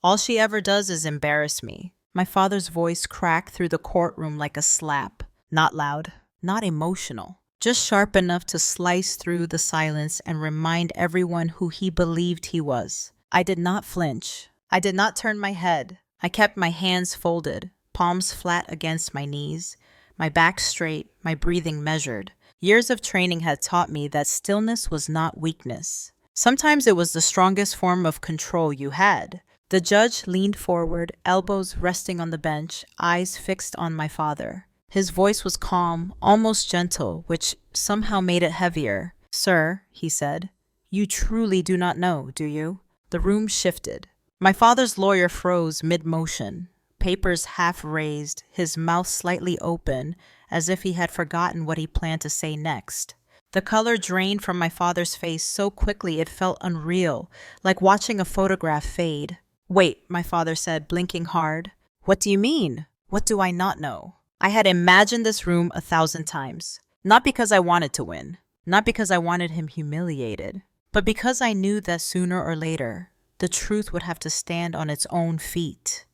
All she ever does is embarrass me. My father's voice cracked through the courtroom like a slap. Not loud, not emotional, just sharp enough to slice through the silence and remind everyone who he believed he was. I did not flinch. I did not turn my head. I kept my hands folded, palms flat against my knees, my back straight, my breathing measured. Years of training had taught me that stillness was not weakness. Sometimes it was the strongest form of control you had. The judge leaned forward, elbows resting on the bench, eyes fixed on my father. His voice was calm, almost gentle, which somehow made it heavier. "Sir," he said, "you truly do not know, do you?" The room shifted. My father's lawyer froze mid-motion, papers half raised, his mouth slightly open, as if he had forgotten what he planned to say next. The color drained from my father's face so quickly it felt unreal, like watching a photograph fade. "Wait," my father said, blinking hard. "What do you mean? What do I not know?" I had imagined this room 1,000 times. Not because I wanted to win, not because I wanted him humiliated, but because I knew that sooner or later, the truth would have to stand on its own feet.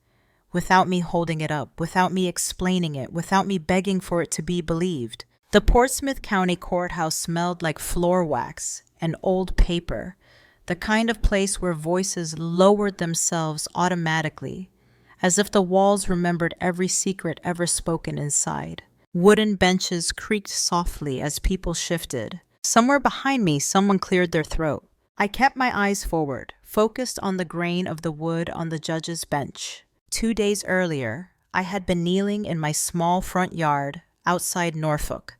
Without me holding it up, without me explaining it, without me begging for it to be believed. The Portsmouth County Courthouse smelled like floor wax and old paper, the kind of place where voices lowered themselves automatically, as if the walls remembered every secret ever spoken inside. Wooden benches creaked softly as people shifted. Somewhere behind me, someone cleared their throat. I kept my eyes forward, focused on the grain of the wood on the judge's bench. 2 days earlier, I had been kneeling in my small front yard outside Norfolk,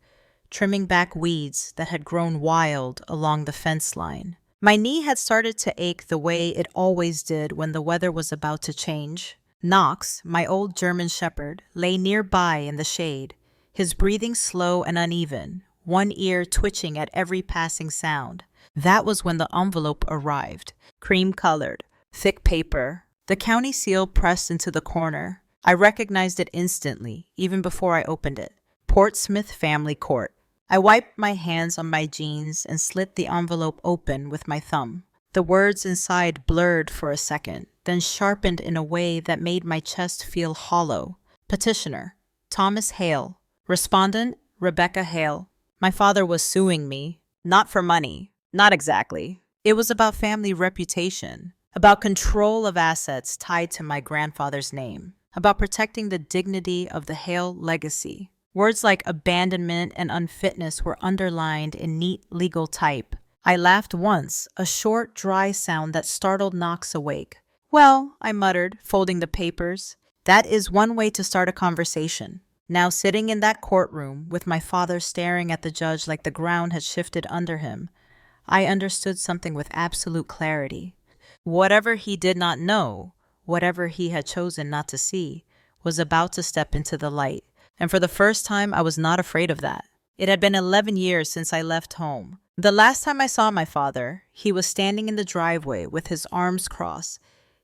trimming back weeds that had grown wild along the fence line. My knee had started to ache the way it always did when the weather was about to change. Knox, my old German shepherd, lay nearby in the shade, his breathing slow and uneven, one ear twitching at every passing sound. That was when the envelope arrived, cream-colored, thick paper, the county seal pressed into the corner. I recognized it instantly, even before I opened it. Portsmouth Family Court. I wiped my hands on my jeans and slit the envelope open with my thumb. The words inside blurred for a second, then sharpened in a way that made my chest feel hollow. Petitioner, Thomas Hale. Respondent, Rebecca Hale. My father was suing me. Not for money. Not exactly. It was about family reputation, about control of assets tied to my grandfather's name, about protecting the dignity of the Hale legacy. Words like abandonment and unfitness were underlined in neat legal type. I laughed once, a short, dry sound that startled Knox awake. "Well," I muttered, folding the papers, "that is one way to start a conversation." Now sitting in that courtroom, with my father staring at the judge like the ground had shifted under him, I understood something with absolute clarity. Whatever he did not know, whatever he had chosen not to see, was about to step into the light. And for the first time, I was not afraid of that. It had been 11 years since I left home. The last time I saw my father, he was standing in the driveway with his arms crossed,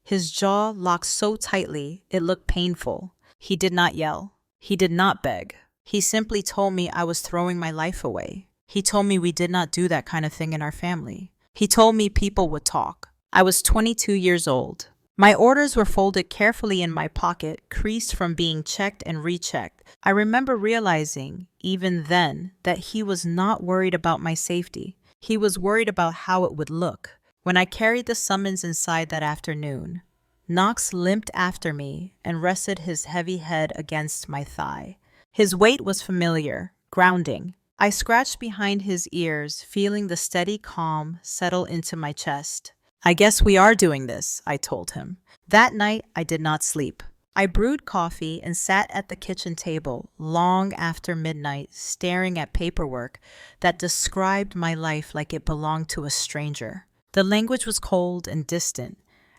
his jaw locked so tightly it looked painful. He did not yell. He did not beg. He simply told me I was throwing my life away. He told me we did not do that kind of thing in our family. He told me people would talk. I was 22 years old. My orders were folded carefully in my pocket, creased from being checked and rechecked. I remember realizing, even then, that he was not worried about my safety. He was worried about how it would look. When I carried the summons inside that afternoon, Knox limped after me and rested his heavy head against my thigh. His weight was familiar, grounding. I scratched behind his ears, feeling the steady calm settle into my chest. "I guess we are doing this," I told him. That night, I did not sleep. I brewed coffee and sat at the kitchen table long after midnight, staring at paperwork that described my life like it belonged to a stranger. The language was cold and distant,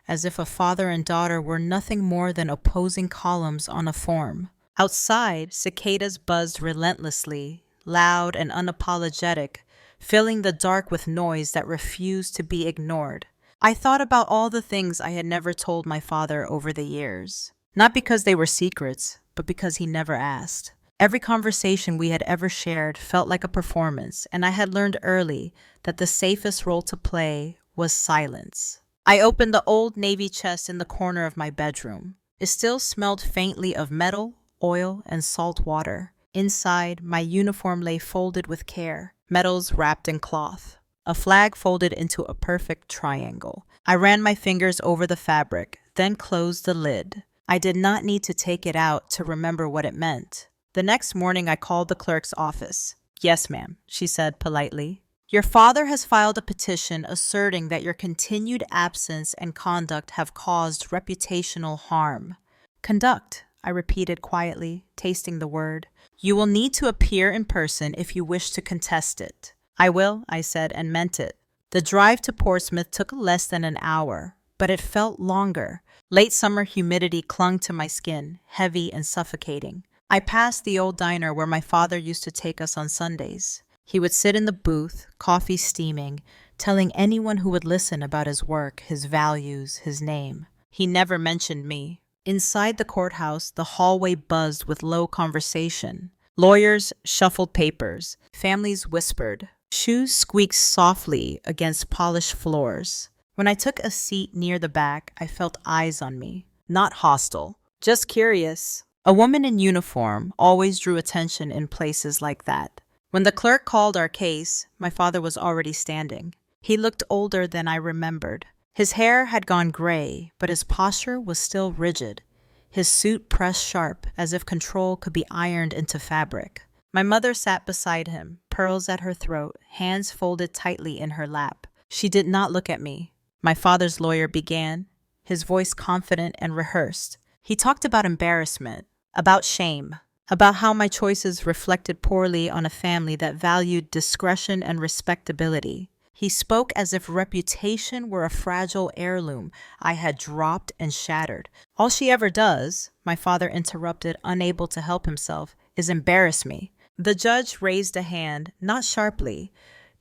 as if a father and daughter were nothing more than opposing columns on a form. Outside, cicadas buzzed relentlessly, loud and unapologetic, filling the dark with noise that refused to be ignored. I thought about all the things I had never told my father over the years. Not because they were secrets, but because he never asked. Every conversation we had ever shared felt like a performance, and I had learned early that the safest role to play was silence. I opened the old navy chest in the corner of my bedroom. It still smelled faintly of metal, oil, and salt water. Inside, my uniform lay folded with care, medals wrapped in cloth, a flag folded into a perfect triangle. I ran my fingers over the fabric, then closed the lid. I did not need to take it out to remember what it meant. The next morning, I called the clerk's office. "Yes, ma'am," she said politely. "Your father has filed a petition asserting that your continued absence and conduct have caused reputational harm." "Conduct," I repeated quietly, tasting the word. "You will need to appear in person if you wish to contest it." "I will," I said, and meant it. The drive to Portsmouth took less than an hour, but it felt longer. Late summer humidity clung to my skin, heavy and suffocating. I passed the old diner where my father used to take us on Sundays. He would sit in the booth, coffee steaming, telling anyone who would listen about his work, his values, his name. He never mentioned me. Inside the courthouse, the hallway buzzed with low conversation. Lawyers shuffled papers. Families whispered. Shoes squeaked softly against polished floors. When I took a seat near the back, I felt eyes on me. Not hostile, just curious. A woman in uniform always drew attention in places like that. When the clerk called our case, my father was already standing. He looked older than I remembered. His hair had gone gray, but his posture was still rigid. His suit pressed sharp, as if control could be ironed into fabric. My mother sat beside him, pearls at her throat, hands folded tightly in her lap. She did not look at me. My father's lawyer began, his voice confident and rehearsed. He talked about embarrassment, about shame, about how my choices reflected poorly on a family that valued discretion and respectability. He spoke as if reputation were a fragile heirloom I had dropped and shattered. "All she ever does," my father interrupted, unable to help himself, "is embarrass me." The judge raised a hand, not sharply,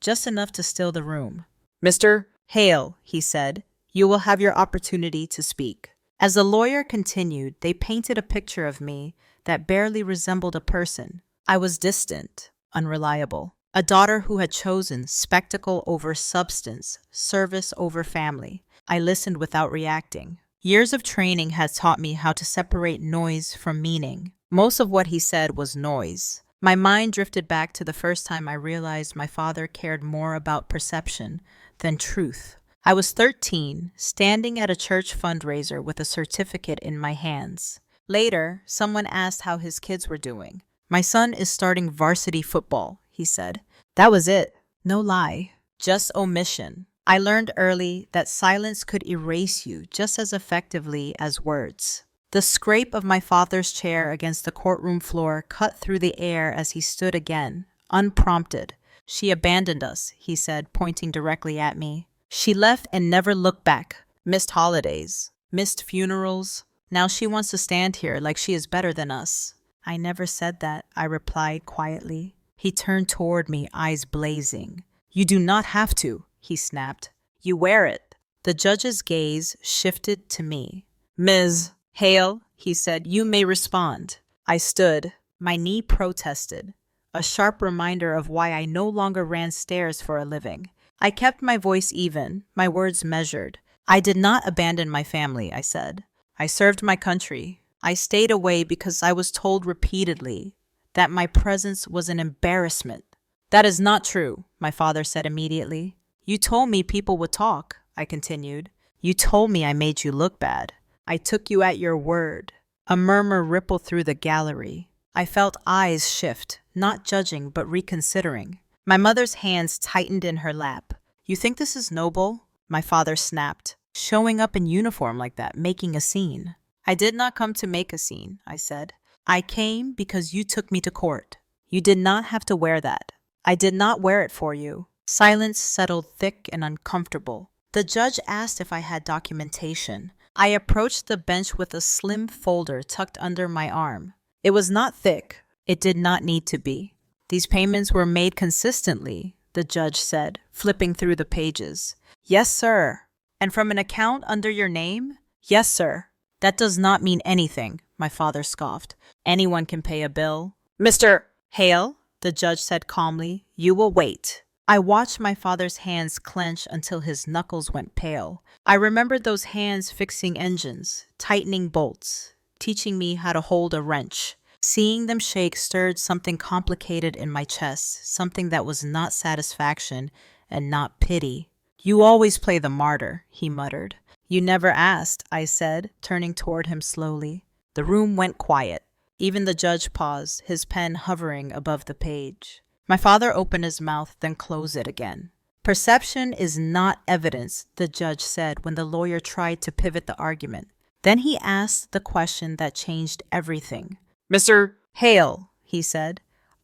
just enough to still the room. "Mr. Hale," he said, "you will have your opportunity to speak." As the lawyer continued, they painted a picture of me that barely resembled a person. I was distant, unreliable. A daughter who had chosen spectacle over substance, service over family. I listened without reacting. Years of training had taught me how to separate noise from meaning. Most of what he said was noise. My mind drifted back to the first time I realized my father cared more about perception than truth. I was 13, standing at a church fundraiser with a certificate in my hands. Later, someone asked how his kids were doing. "My son is starting varsity football," he said. That was it. No lie, just omission. I learned early that silence could erase you just as effectively as words. The scrape of my father's chair against the courtroom floor cut through the air as he stood again, unprompted. "She abandoned us," he said, pointing directly at me. "She left and never looked back. Missed holidays, missed funerals. Now she wants to stand here like she is better than us." "I never said that," I replied quietly. He turned toward me, eyes blazing. "You do not have to," he snapped. "You wear it." The judge's gaze shifted to me. "Ms. Hale," he said, "you may respond." I stood. My knee protested, a sharp reminder of why I no longer ran stairs for a living. I kept my voice even, my words measured. "I did not abandon my family," I said. "I served my country. I stayed away because I was told repeatedly that my presence was an embarrassment." "That is not true," my father said immediately. "You told me people would talk," I continued. "You told me I made you look bad. I took you at your word." A murmur rippled through the gallery. I felt eyes shift, not judging but reconsidering. My mother's hands tightened in her lap. "You think this is noble?" my father snapped. "Showing up in uniform like that, making a scene." "I did not come to make a scene," I said. "I came because you took me to court. You did not have to wear that. I did not wear it for you." Silence settled thick and uncomfortable. The judge asked if I had documentation. I approached the bench with a slim folder tucked under my arm. It was not thick. It did not need to be. "These payments were made consistently," the judge said, flipping through the pages. "Yes, sir." "And from an account under your name?" "Yes, sir." "That does not mean anything," my father scoffed. "Anyone can pay a bill." "Mr. Hale," the judge said calmly, "you will wait." I watched my father's hands clench until his knuckles went pale. I remembered those hands fixing engines, tightening bolts, teaching me how to hold a wrench. Seeing them shake stirred something complicated in my chest, something that was not satisfaction and not pity. "You always play the martyr," he muttered. "You never asked," I said, turning toward him slowly. The room went quiet. Even the judge paused, his pen hovering above the page. My father opened his mouth, then closed it again. "Perception is not evidence," the judge said when the lawyer tried to pivot the argument. Then he asked the question that changed everything. Mr. "Hale," he said,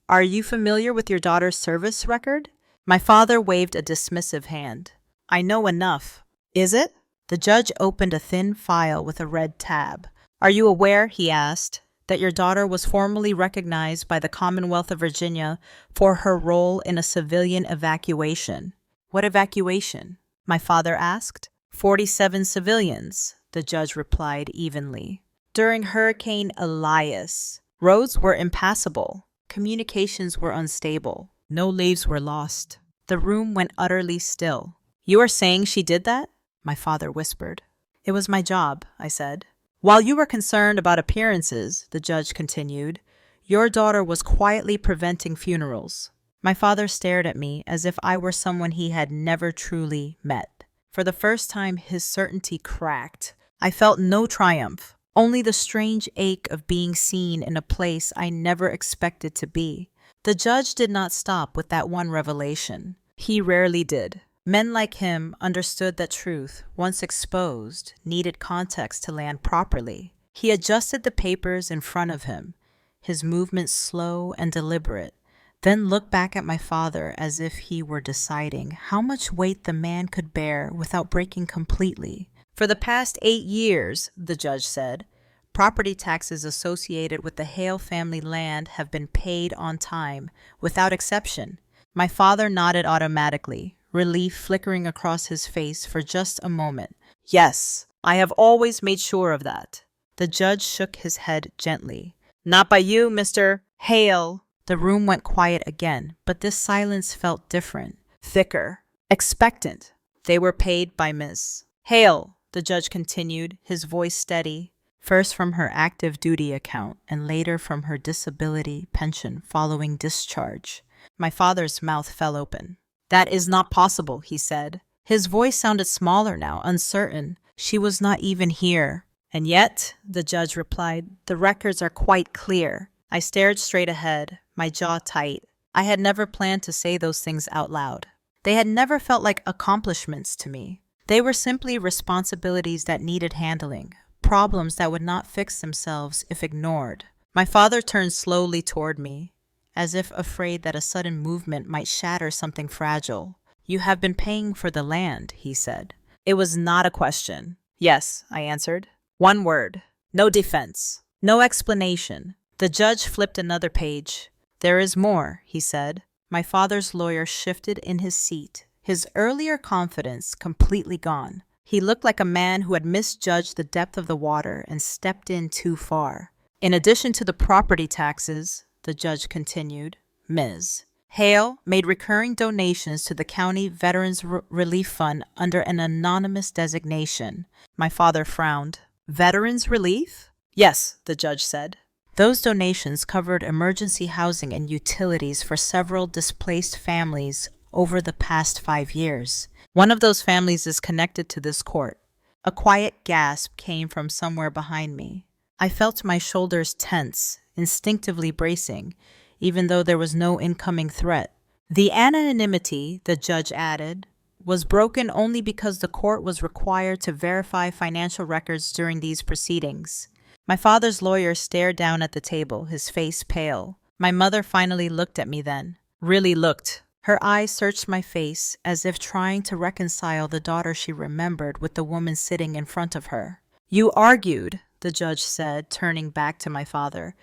"are you familiar with your daughter's service record?" My father waved a dismissive hand. "I know enough." "Is it?" The judge opened a thin file with a red tab. "Are you aware," he asked, "that your daughter was formally recognized by the Commonwealth of Virginia for her role in a civilian evacuation?" "What evacuation?" my father asked. 47 civilians, the judge replied evenly. "During Hurricane Elias, roads were impassable. Communications were unstable. No lives were lost." The room went utterly still. "You are saying she did that?" my father whispered. "It was my job," I said. "While you were concerned about appearances," the judge continued, "your daughter was quietly preventing funerals." My father stared at me as if I were someone he had never truly met. For the first time, his certainty cracked. I felt no triumph, only the strange ache of being seen in a place I never expected to be. The judge did not stop with that one revelation. He rarely did. Men like him understood that truth, once exposed, needed context to land properly. He adjusted the papers in front of him, his movements slow and deliberate, then looked back at my father as if he were deciding how much weight the man could bear without breaking completely. "For the past 8 years," the judge said, "property taxes associated with the Hale family land have been paid on time, without exception." My father nodded automatically, relief flickering across his face for just a moment. "Yes, I have always made sure of that." The judge shook his head gently. "Not by you, Mr. Hale." The room went quiet again, but this silence felt different, thicker, expectant. "They were paid by Miss Hale," the judge continued, his voice steady, "first from her active duty account and later from her disability pension following discharge." My father's mouth fell open. "That is not possible," he said. His voice sounded smaller now, uncertain. "She was not even here." "And yet," the judge replied, "the records are quite clear." I stared straight ahead, my jaw tight. I had never planned to say those things out loud. They had never felt like accomplishments to me. They were simply responsibilities that needed handling, problems that would not fix themselves if ignored. My father turned slowly toward me, as if afraid that a sudden movement might shatter something fragile. "You have been paying for the land," he said. It was not a question. "Yes," I answered. One word. No defense. No explanation. The judge flipped another page. "There is more," he said. My father's lawyer shifted in his seat, his earlier confidence completely gone. He looked like a man who had misjudged the depth of the water and stepped in too far. "In addition to the property taxes," the judge continued, "Ms. Hale made recurring donations to the County Veterans Relief Fund under an anonymous designation." My father frowned. "Veterans Relief?" "Yes," the judge said. "Those donations covered emergency housing and utilities for several displaced families over the past 5 years. One of those families is connected to this court." A quiet gasp came from somewhere behind me. I felt my shoulders tense, instinctively bracing, even though there was no incoming threat. "The anonymity," the judge added, "was broken only because the court was required to verify financial records during these proceedings." My father's lawyer stared down at the table, his face pale. My mother finally looked at me then. Really looked. Her eyes searched my face as if trying to reconcile the daughter she remembered with the woman sitting in front of her. "You argued," the judge said, turning back to my father,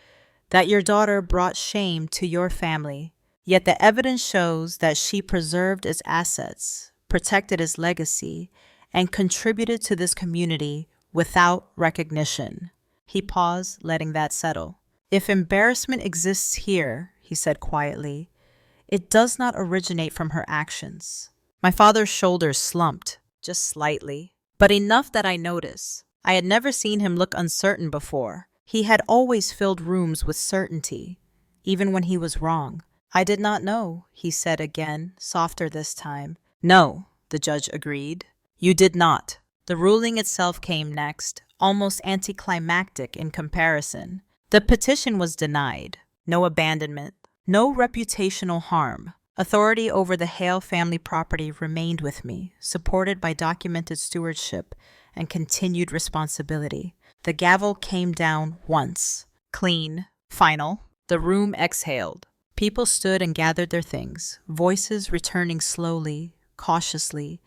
"that your daughter brought shame to your family. Yet the evidence shows that she preserved its assets, protected its legacy, and contributed to this community without recognition." He paused, letting that settle. "If embarrassment exists here," he said quietly, It does not originate from her actions. My father's shoulders slumped, just slightly, but enough that I notice. I had never seen him look uncertain before. He had always filled rooms with certainty, even when he was wrong. I did not know, he said again, softer this time. No, the judge agreed. You did not. The ruling itself came next, almost anticlimactic in comparison. The petition was denied. No abandonment, no reputational harm. Authority over the Hale family property remained with me, supported by documented stewardship and continued responsibility. The gavel came down once. Clean. Final. The room exhaled. People stood and gathered their things, voices returning slowly, cautiously,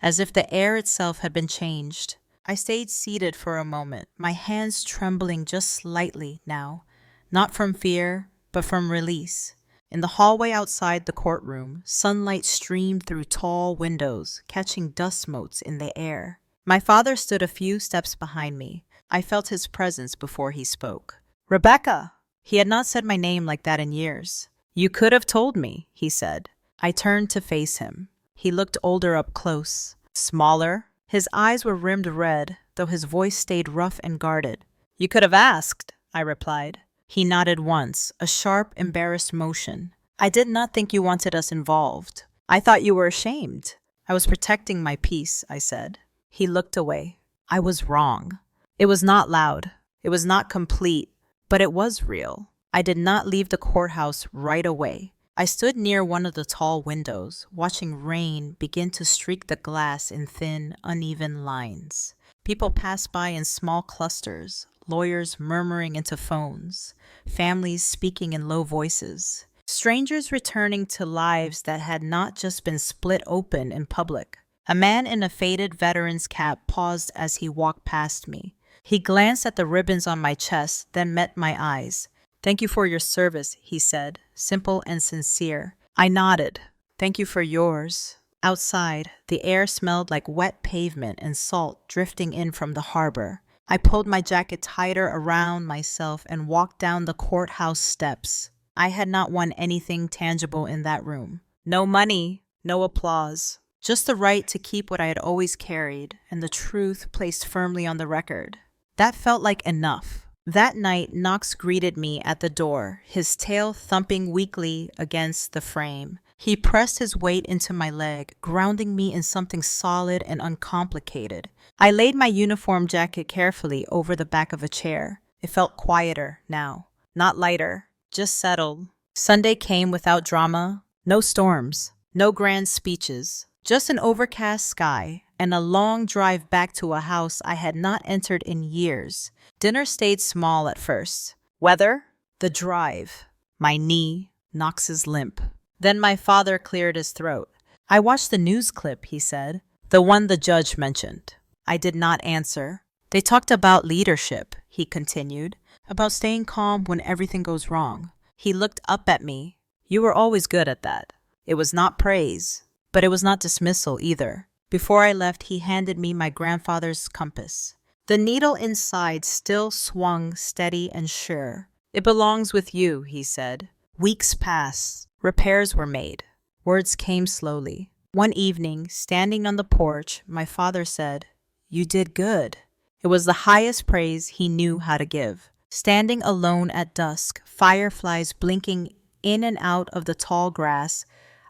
as if the air itself had been changed. I stayed seated for a moment, my hands trembling just slightly now, not from fear, but from release. In the hallway outside the courtroom, sunlight streamed through tall windows, catching dust motes in the air. My father stood a few steps behind me. I felt his presence before he spoke. Rebecca! He had not said my name like that in years. You could have told me, he said. I turned to face him. He looked older up close, smaller. His eyes were rimmed red, though his voice stayed rough and guarded. You could have asked, I replied. He nodded once, a sharp, embarrassed motion. I did not think you wanted us involved. I thought you were ashamed. I was protecting my peace, I said. He looked away. I was wrong. It was not loud. It was not complete, but it was real. I did not leave the courthouse right away. I stood near one of the tall windows, watching rain begin to streak the glass in thin, uneven lines. People passed by in small clusters, lawyers murmuring into phones, families speaking in low voices, strangers returning to lives that had not just been split open in public. A man in a faded veteran's cap paused as he walked past me. He glanced at the ribbons on my chest, then met my eyes. Thank you for your service, he said, simple and sincere. I nodded. Thank you for yours. Outside, the air smelled like wet pavement and salt drifting in from the harbor. I pulled my jacket tighter around myself and walked down the courthouse steps. I had not won anything tangible in that room. No money, no applause. Just the right to keep what I had always carried and the truth placed firmly on the record. That felt like enough. That night, Knox greeted me at the door, his tail thumping weakly against the frame. He pressed his weight into my leg, grounding me in something solid and uncomplicated. I laid my uniform jacket carefully over the back of a chair. It felt quieter now, not lighter, just settled. Sunday came without drama, no storms, no grand speeches, just an overcast sky and a long drive back to a house I had not entered in years. Dinner stayed small at first. Weather? The drive. My knee, Knox's limp. Then my father cleared his throat. I watched the news clip, he said, the one the judge mentioned. I did not answer. They talked about leadership, he continued, about staying calm when everything goes wrong. He looked up at me. You were always good at that. It was not praise, but it was not dismissal either. Before I left, he handed me my grandfather's compass. The needle inside still swung steady and sure. It belongs with you, he said. Weeks passed. Repairs were made. Words came slowly. One evening, standing on the porch, my father said, You did good. It was the highest praise he knew how to give. Standing alone at dusk, fireflies blinking in and out of the tall grass,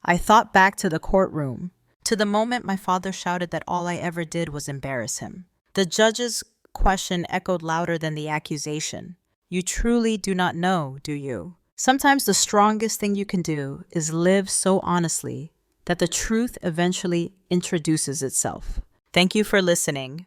I thought back to the courtroom, to the moment my father shouted that all I ever did was embarrass him. The judge's question echoed louder than the accusation. You truly do not know, do you? Sometimes the strongest thing you can do is live so honestly that the truth eventually introduces itself. Thank you for listening.